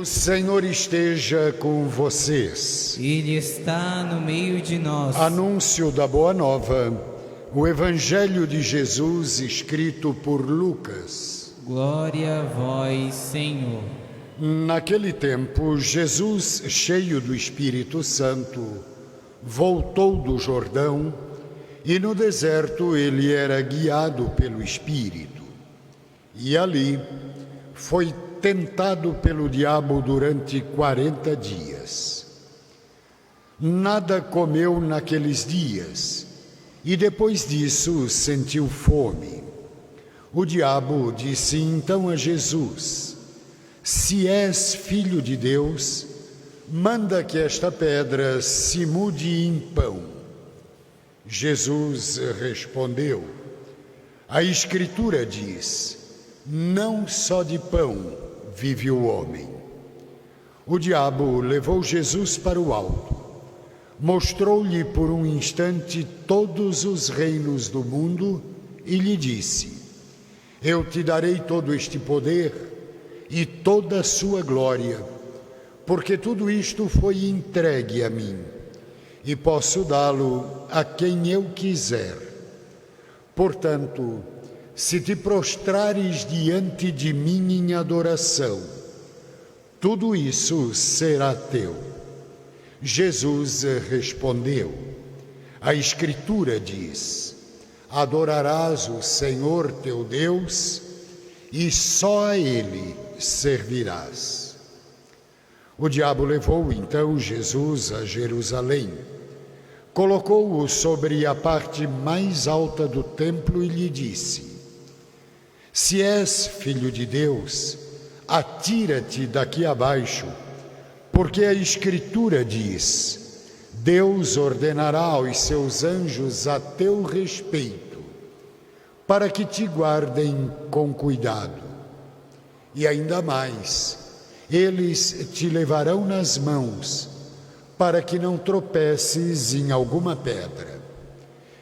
Senhor esteja com vocês. Ele está no meio de nós. Anúncio da Boa Nova, o Evangelho de Jesus escrito por Lucas. Glória a vós, Senhor. Naquele tempo, Jesus, cheio do Espírito Santo, voltou do Jordão e no deserto ele era guiado pelo Espírito. E ali foi tentado pelo diabo durante 40 dias. Nada comeu naqueles dias e depois disso sentiu fome. O diabo disse então a Jesus: se és filho de Deus, manda que esta pedra se mude em pão. Jesus respondeu: a Escritura diz: não só de pão vive o homem. O diabo levou Jesus para o alto, mostrou-lhe por um instante todos os reinos do mundo e lhe disse: eu te darei todo este poder e toda a sua glória, porque tudo isto foi entregue a mim, e posso dá-lo a quem eu quiser. Portanto, se te prostrares diante de mim em adoração, tudo isso será teu. Jesus respondeu: a Escritura diz: adorarás o Senhor teu Deus e só a Ele servirás. O diabo levou então Jesus a Jerusalém, colocou-o sobre a parte mais alta do templo e lhe disse: se és filho de Deus, atira-te daqui abaixo, porque a Escritura diz: Deus ordenará aos seus anjos a teu respeito, para que te guardem com cuidado. E ainda mais, eles te levarão nas mãos, para que não tropeces em alguma pedra.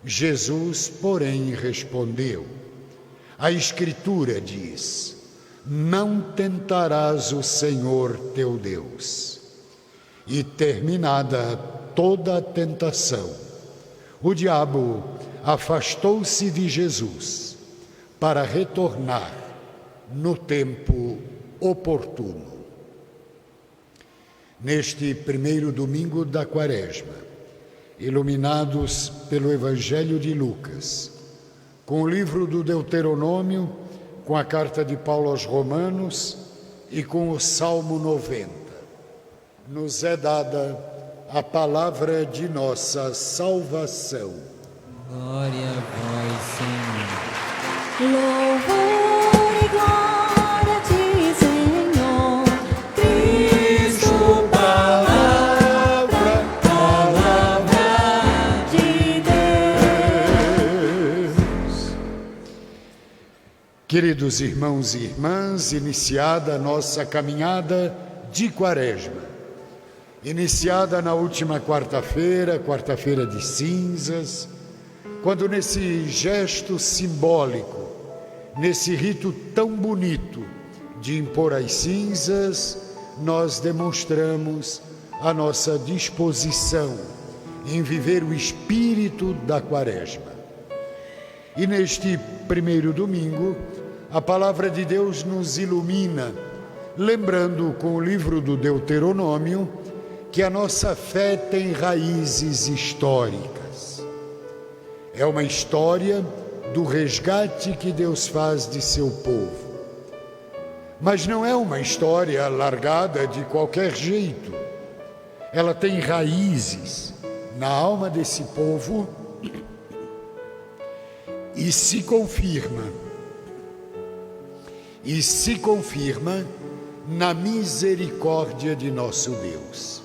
Jesus, porém, respondeu: a Escritura diz: não tentarás o Senhor teu Deus. E terminada toda a tentação, o diabo afastou-se de Jesus para retornar no tempo oportuno. Neste primeiro domingo da Quaresma, iluminados pelo Evangelho de Lucas, com o livro do Deuteronômio, com a carta de Paulo aos Romanos e com o Salmo 90, nos é dada a palavra de nossa salvação. Glória a vós, Senhor. Louvor e glória a ti, Senhor, Cristo, palavra de Deus. Queridos irmãos e irmãs, iniciada a nossa caminhada de Quaresma, iniciada na última quarta-feira de cinzas, quando nesse gesto simbólico, nesse rito tão bonito de impor as cinzas, nós demonstramos a nossa disposição em viver o espírito da Quaresma. E neste primeiro domingo, a palavra de Deus nos ilumina, lembrando com o livro do Deuteronômio que a nossa fé tem raízes históricas. É uma história do resgate que Deus faz de seu povo. Mas não é uma história largada de qualquer jeito. Ela tem raízes na alma desse povo e se confirma na misericórdia de nosso Deus.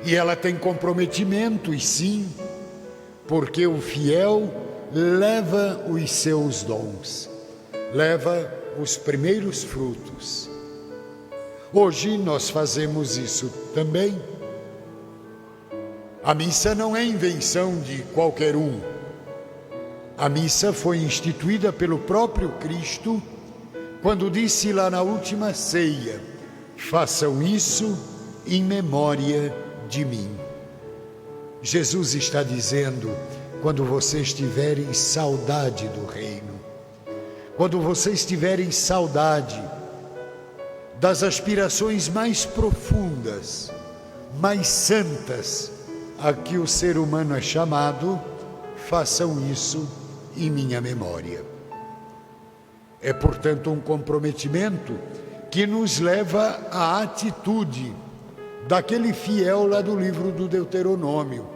E ela tem comprometimentos, sim, porque o fiel leva os seus dons, leva os primeiros frutos. Hoje nós fazemos isso também. A missa não é invenção de qualquer um. A missa foi instituída pelo próprio Cristo quando disse lá na última ceia: Façam isso em memória de mim. Jesus está dizendo, quando vocês tiverem saudade do reino, quando vocês tiverem saudade das aspirações mais profundas, mais santas, a que o ser humano é chamado, façam isso em minha memória. É, portanto, um comprometimento que nos leva à atitude daquele fiel lá do livro do Deuteronômio,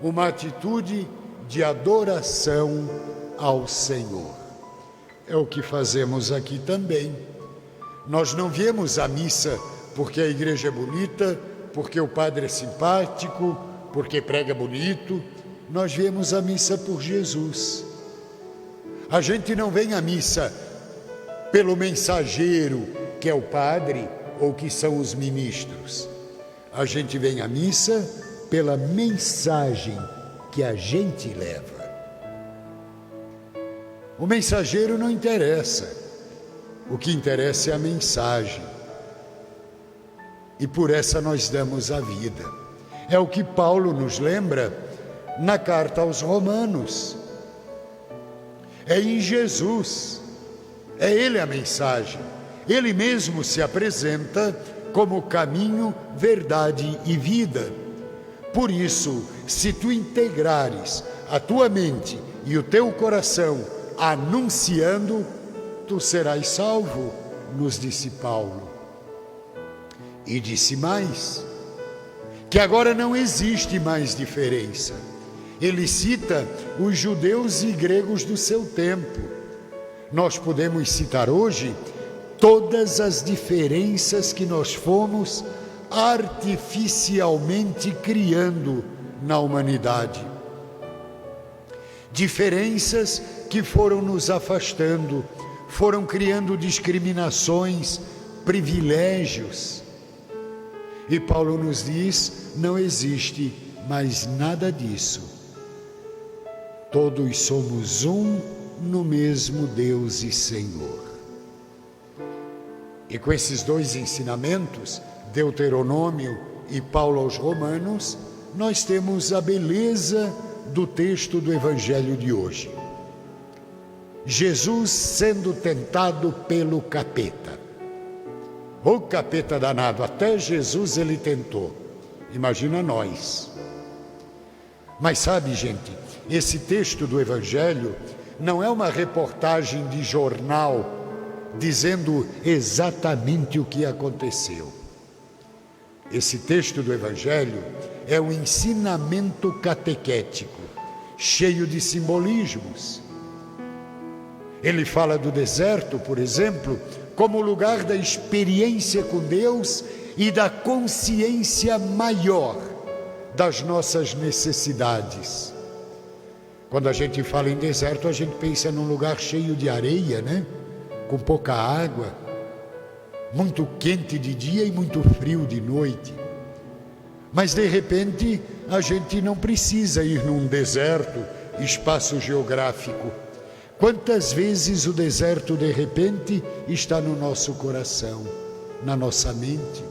uma atitude de adoração ao Senhor. É o que fazemos aqui também. Nós não viemos à missa porque a igreja é bonita, porque o padre é simpático, porque prega bonito. Nós viemos à missa por Jesus. A gente não vem à missa pelo mensageiro, que é o padre, ou que são os ministros. A gente vem à missa pela mensagem que a gente leva. O mensageiro não interessa, o que interessa é a mensagem. E por essa nós damos a vida. É o que Paulo nos lembra na carta aos Romanos. É em Jesus, é Ele a mensagem. Ele mesmo se apresenta como caminho, verdade e vida. Por isso, se tu integrares a tua mente e o teu coração anunciando, tu serás salvo, nos disse Paulo. E disse mais, que agora não existe mais diferença. Ele cita os judeus e gregos do seu tempo. Nós podemos citar hoje todas as diferenças que nós fomos artificialmente criando na humanidade. Diferenças que foram nos afastando, foram criando discriminações, privilégios. E Paulo nos diz, não existe mais nada disso. Todos somos um no mesmo Deus e Senhor. E com esses dois ensinamentos, Deuteronômio e Paulo aos Romanos, nós temos a beleza do texto do Evangelho de hoje. Jesus sendo tentado pelo capeta. O capeta danado, até Jesus ele tentou. Imagina nós. Mas sabe, gente, esse texto do Evangelho não é uma reportagem de jornal dizendo exatamente o que aconteceu. Esse texto do Evangelho é um ensinamento catequético, cheio de simbolismos. Ele fala do deserto, por exemplo, como lugar da experiência com Deus e da consciência maior das nossas necessidades. Quando a gente fala em deserto, a gente pensa num lugar cheio de areia, né? Com pouca água, muito quente de dia e muito frio de noite. Mas de repente a gente não precisa ir num deserto, espaço geográfico. Quantas vezes o deserto de repente está no nosso coração, na nossa mente?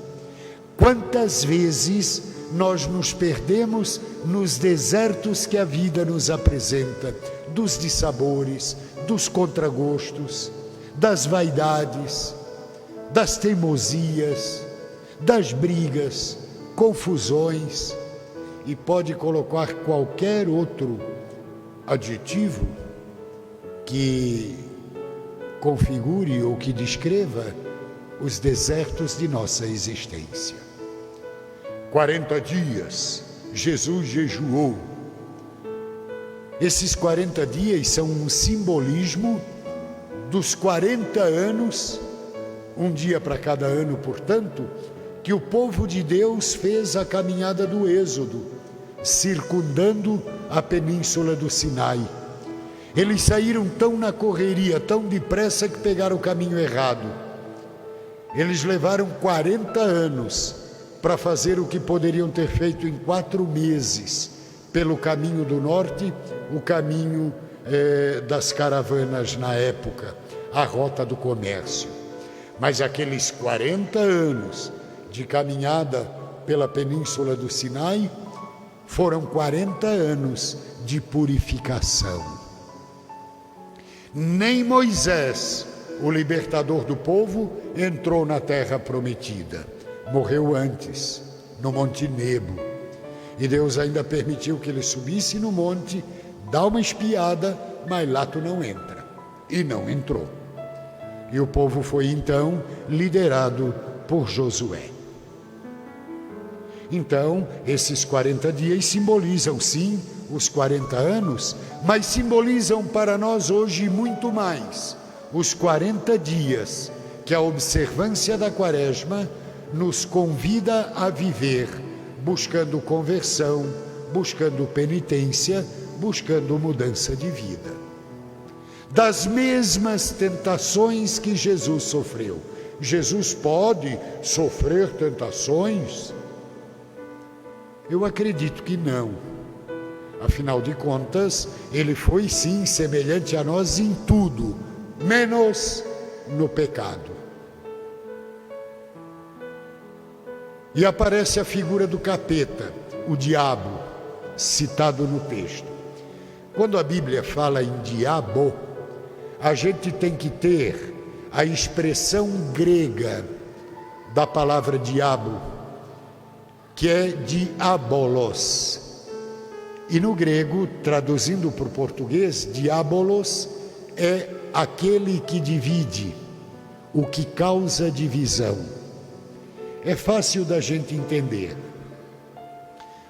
Quantas vezes nós nos perdemos nos desertos que a vida nos apresenta, dos dissabores, dos contragostos, das vaidades, das teimosias, das brigas, confusões, e pode colocar qualquer outro adjetivo que configure ou que descreva os desertos de nossa existência. 40 dias Jesus jejuou. Esses 40 dias são um simbolismo dos 40 anos, um dia para cada ano, portanto, que o povo de Deus fez a caminhada do Êxodo, circundando a península do Sinai. Eles saíram tão na correria, tão depressa, que pegaram o caminho errado. Eles levaram 40 anos para fazer o que poderiam ter feito em 4 meses, pelo caminho do norte, o caminho das caravanas na época, a rota do comércio. Mas aqueles 40 anos de caminhada pela península do Sinai foram 40 anos de purificação. Nem Moisés, o libertador do povo, entrou na terra prometida. Morreu antes, no Monte Nebo. E Deus ainda permitiu que ele subisse no monte, dá uma espiada, mas lá tu não entra. E não entrou. E o povo foi então liderado por Josué. Então, esses 40 dias simbolizam sim os 40 anos, mas simbolizam para nós hoje muito mais os 40 dias que a observância da Quaresma nos convida a viver, buscando conversão, buscando penitência, buscando mudança de vida. Das mesmas tentações que Jesus sofreu. Jesus pode sofrer tentações? Eu acredito que não. Afinal de contas, ele foi sim semelhante a nós em tudo, menos no pecado. E aparece a figura do capeta, o diabo, citado no texto. Quando a Bíblia fala em diabo, a gente tem que ter a expressão grega da palavra diabo, que é diabolos. E no grego, traduzindo para o português, diabolos é aquele que divide, o que causa divisão. É fácil da gente entender.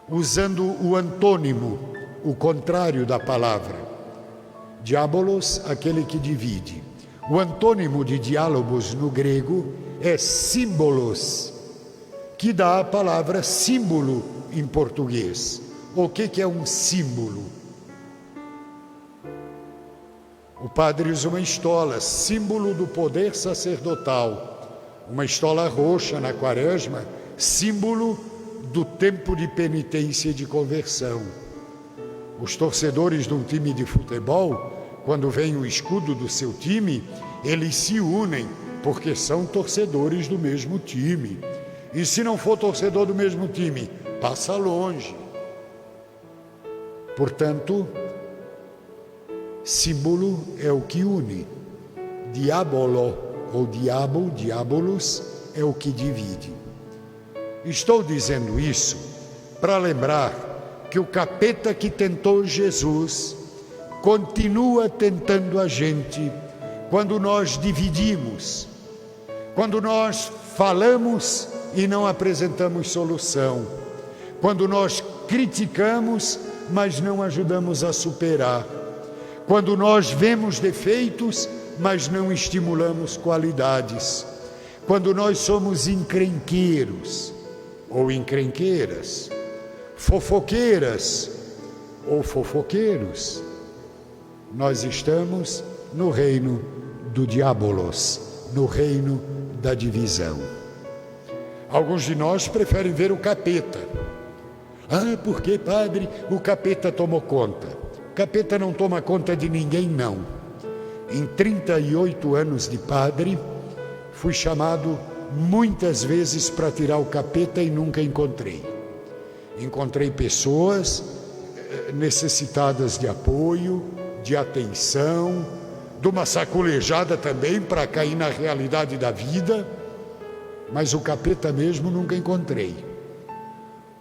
Usando o antônimo, o contrário da palavra. Diabolos, aquele que divide. O antônimo de diálogos no grego é símbolos, que dá a palavra símbolo em português. O que é um símbolo? O padre usa uma estola, símbolo do poder sacerdotal. Uma estola roxa na Quaresma, símbolo do tempo de penitência e de conversão. Os torcedores de um time de futebol, quando vem o escudo do seu time, eles se unem, porque são torcedores do mesmo time. E se não for torcedor do mesmo time, passa longe. Portanto, símbolo é o que une. Diabolo ou diabo, diabolos, é o que divide. Estou dizendo isso para lembrar que o capeta que tentou Jesus continua tentando a gente quando nós dividimos, quando nós falamos e não apresentamos solução, quando nós criticamos, mas não ajudamos a superar, quando nós vemos defeitos, mas não estimulamos qualidades, quando nós somos encrenqueiros ou encrenqueiras, fofoqueiras ou fofoqueiros, nós estamos no reino do diabolos, no reino da divisão. Alguns de nós preferem ver o capeta. Ah, porque, padre, o capeta tomou conta. O capeta não toma conta de ninguém, não. Em 38 anos de padre, fui chamado muitas vezes para tirar o capeta e nunca encontrei. Encontrei pessoas necessitadas de apoio, de atenção, de uma sacolejada também para cair na realidade da vida, mas o capeta mesmo nunca encontrei.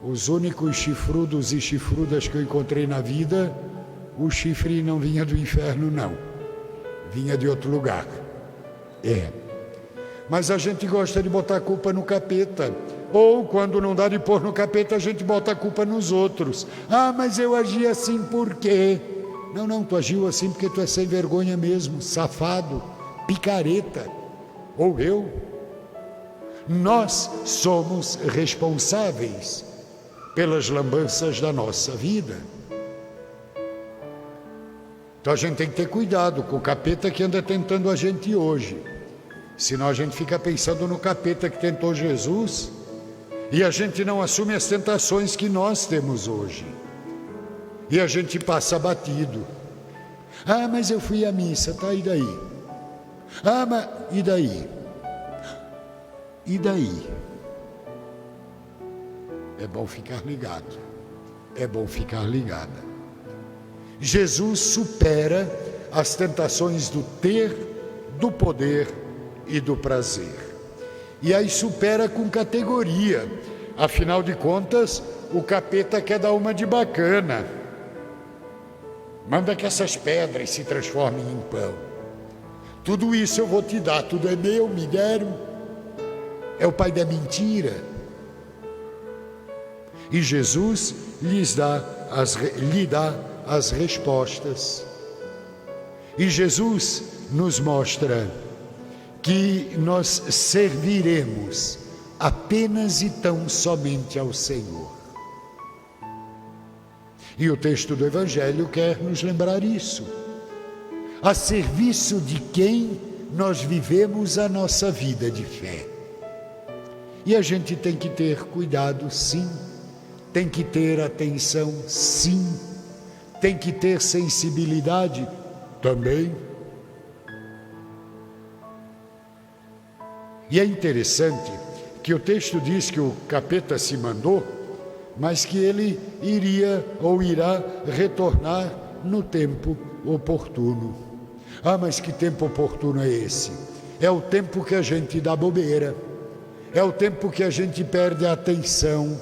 Os únicos chifrudos e chifrudas que eu encontrei na vida, o chifre não vinha do inferno, não. Vinha de outro lugar. Mas a gente gosta de botar a culpa no capeta. Ou, quando não dá de pôr no capeta, a gente bota a culpa nos outros. Ah, mas eu agi assim por quê? Não, tu agiu assim porque tu é sem vergonha mesmo, safado, picareta. Ou eu. Nós somos responsáveis pelas lambanças da nossa vida. Então a gente tem que ter cuidado com o capeta que anda tentando a gente hoje. Senão a gente fica pensando no capeta que tentou Jesus e a gente não assume as tentações que nós temos hoje. E a gente passa batido. Ah, mas eu fui à missa, tá, e daí? Ah, mas e daí? E daí? É bom ficar ligado, é bom ficar ligada. Jesus supera as tentações do ter, do poder e do prazer. E aí supera com categoria. Afinal de contas, o capeta quer dar uma de bacana. Manda que essas pedras se transformem em pão. Tudo isso eu vou te dar, tudo é meu, me deram. É o pai da mentira. E Jesus lhe dá as respostas. E Jesus nos mostra que nós serviremos apenas e tão somente ao Senhor. E o texto do Evangelho quer nos lembrar isso. A serviço de quem nós vivemos a nossa vida de fé. E a gente tem que ter cuidado, sim. Tem que ter atenção, sim. Tem que ter sensibilidade também. E é interessante que o texto diz que o capeta se mandou, mas que ele iria ou irá retornar no tempo oportuno. Ah, mas que tempo oportuno é esse? É o tempo que a gente dá bobeira, é o tempo que a gente perde a atenção,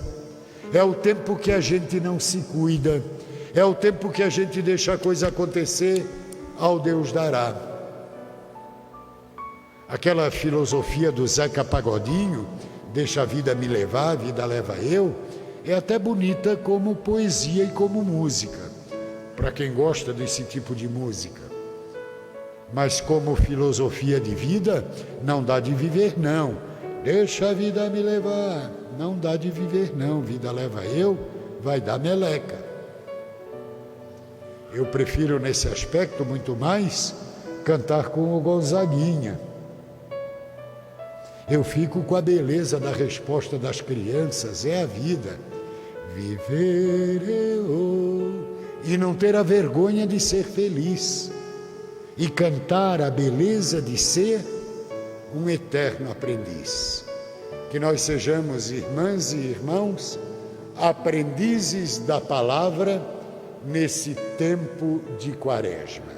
é o tempo que a gente não se cuida, é o tempo que a gente deixa a coisa acontecer, ao Deus dará. Aquela filosofia do Zeca Pagodinho, deixa a vida me levar, a vida leva eu, é até bonita como poesia e como música, para quem gosta desse tipo de música. Mas como filosofia de vida, não dá de viver não. Deixa a vida me levar, não dá de viver não, vida leva eu, vai dar meleca. Eu prefiro nesse aspecto muito mais cantar com o Gonzaguinha. Eu fico com a beleza da resposta das crianças, é a vida. Viver eu e não ter a vergonha de ser feliz e cantar a beleza de ser um eterno aprendiz. Que nós sejamos irmãs e irmãos, aprendizes da palavra nesse tempo de Quaresma.